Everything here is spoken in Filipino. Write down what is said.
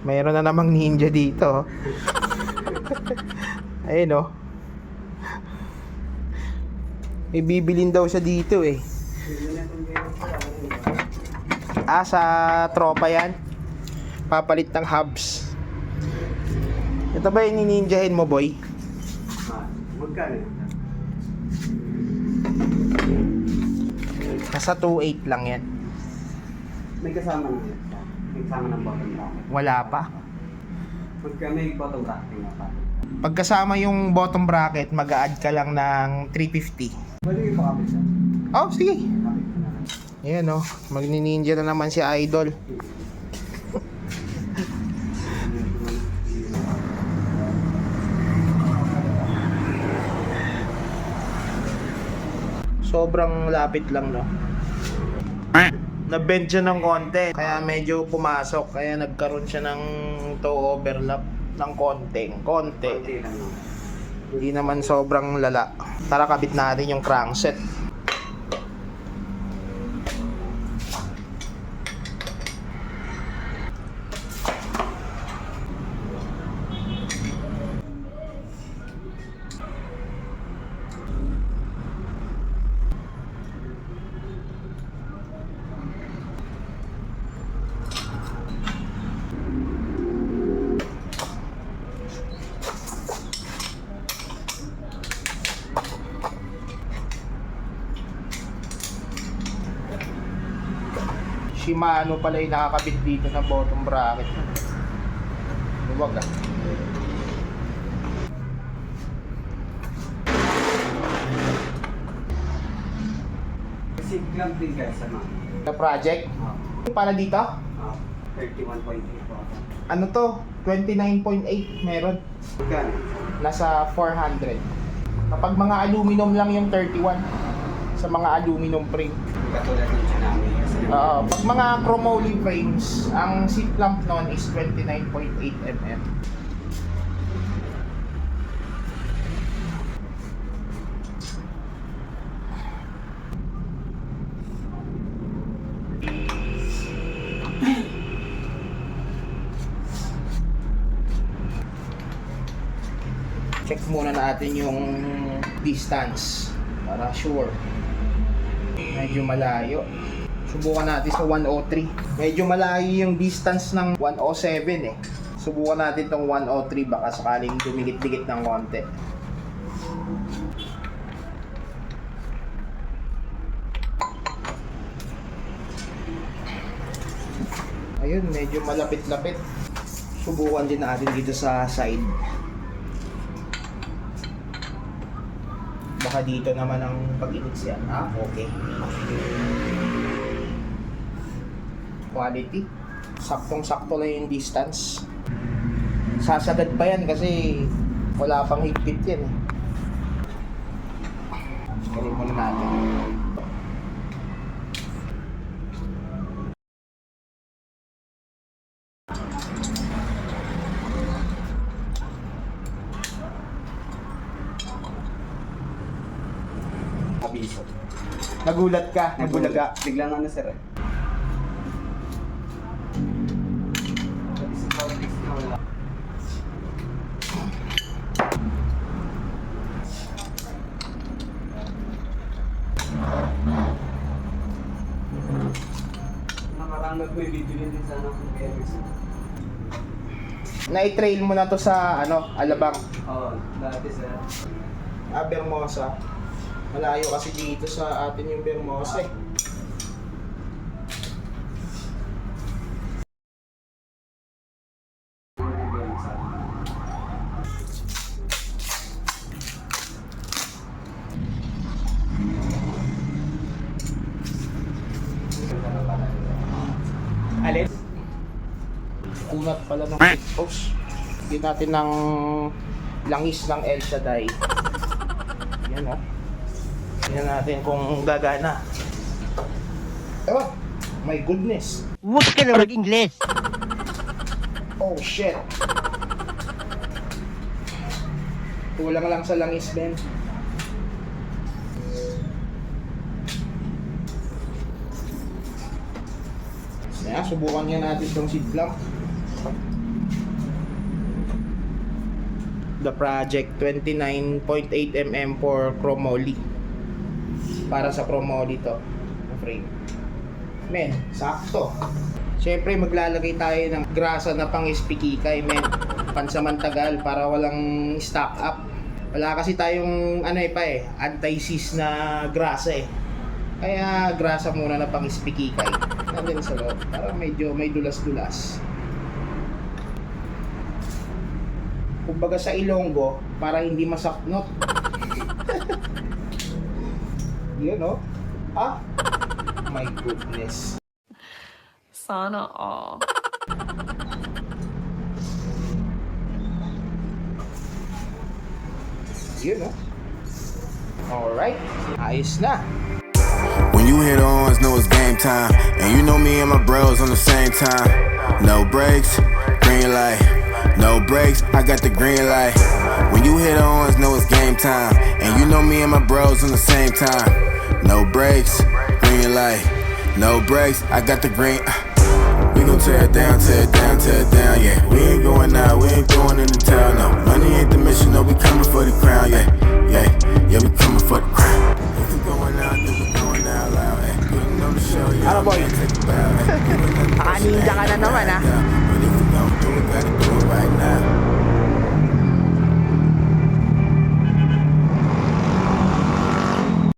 Mayroon na namang ninja dito. Ayun oh. May bibilin daw siya dito eh. Ah, sa tropa yan. Papalit ng hubs. Ito ba yung nininjahin mo, boy? Magkano? Nasa 2.8 lang yan. May kasama na yun. May kasama ng bottom bracket. Wala pa. Pagka may bottom bracket nga pa. Pagkasama yung bottom bracket, mag-a-add ka lang ng 350. Pwede yung pakapit siya. Oh, sige. Kapit ko na lang. Ayan oh, magni-ninja na naman si Idol. Sobrang lapit lang, no? Na-bend siya ng konti, kaya medyo pumasok, kaya nagkaroon siya ng toe overlap ng konti. Konti lang yun. Hindi naman sobrang lala. Tara, kabit natin yung crankset. Shimano pala yung nakakabit dito na bottom bracket. Luwag ah. Kasi clamp din guys sa mga. The project? Para dito? 31.8 po. Ano to? 29.8 meron. Magkano? Nasa 400. Kapag mga aluminum lang yung 31 sa mga aluminum frame. Katulad ng tsunami. Pag mga chromoly frames, ang seat clamp nun is 29.8 mm. Check muna natin yung distance para sure. Medyo malayo. Subukan natin sa 103. Medyo malayo yung distance ng 107 eh. Subukan natin tong 103, baka sakaling dumikit-dikit ng konti. Ayun, medyo malapit-lapit. Subukan din natin dito sa side. Baka dito naman ang pag-inits yan. Ah, okay. Quality. Saktong-sakto lang yung distance. Sasagad pa yan kasi wala pang higpit yan eh. Galing muna natin. Abiso. Nagulat ka, nagulaga. Biglang ano sir eh. Nakarangag ko yung video din sana kung kaya gusto. Na-trail mo na to sa ano, Alabang. Oo, dati sir. Bermosa. Malayo kasi dito sa atin yung Bermosa eh. Alin? Kunat pala ng seat post. Bigyan natin ng langis ng El Shaddai. Yan o. Tingnan natin kung gagana. Oh, my goodness. Huwag ka na mag-Ingles. Oh shit. Kulang lang sa langis, Ben. Kaya subukan nga natin itong seat clamp. the project. 29.8mm for chromoly. Para sa chromoly to. Frame. Men, sakto. Siyempre maglalagay tayo ng grasa na pang ispikikay, men. Pansamantagal para walang stock up. Wala kasi tayong anti-seize na grasa eh. Kaya grasa muna na pang ispikikay. Nandun sa loob. Para medyo may dulas-dulas. Kumbaga sa Ilonggo, para hindi masaknot. Yun, no? Ah? My goodness. Sana all. Yun, no? Alright. Ayos na. When you hit ons, know it's game time. And you know me and my bros on the same time. No breaks, green light. No breaks, I got the green light. When you hit ons, know it's game time. And you know me and my bros on the same time. No breaks, green light. No breaks, I got the green. We gon' tear it down, tear it down, tear it down, yeah. We ain't going out, we ain't going into town, no. Money ain't the mission, no, we coming for the crown, yeah. Yeah, yeah, we coming for the crown. If we going out, then we going out loud, eh. Putting on the show, yeah. Ano, boy? Take a bow, eh. Naka-ninja ka na naman, ah.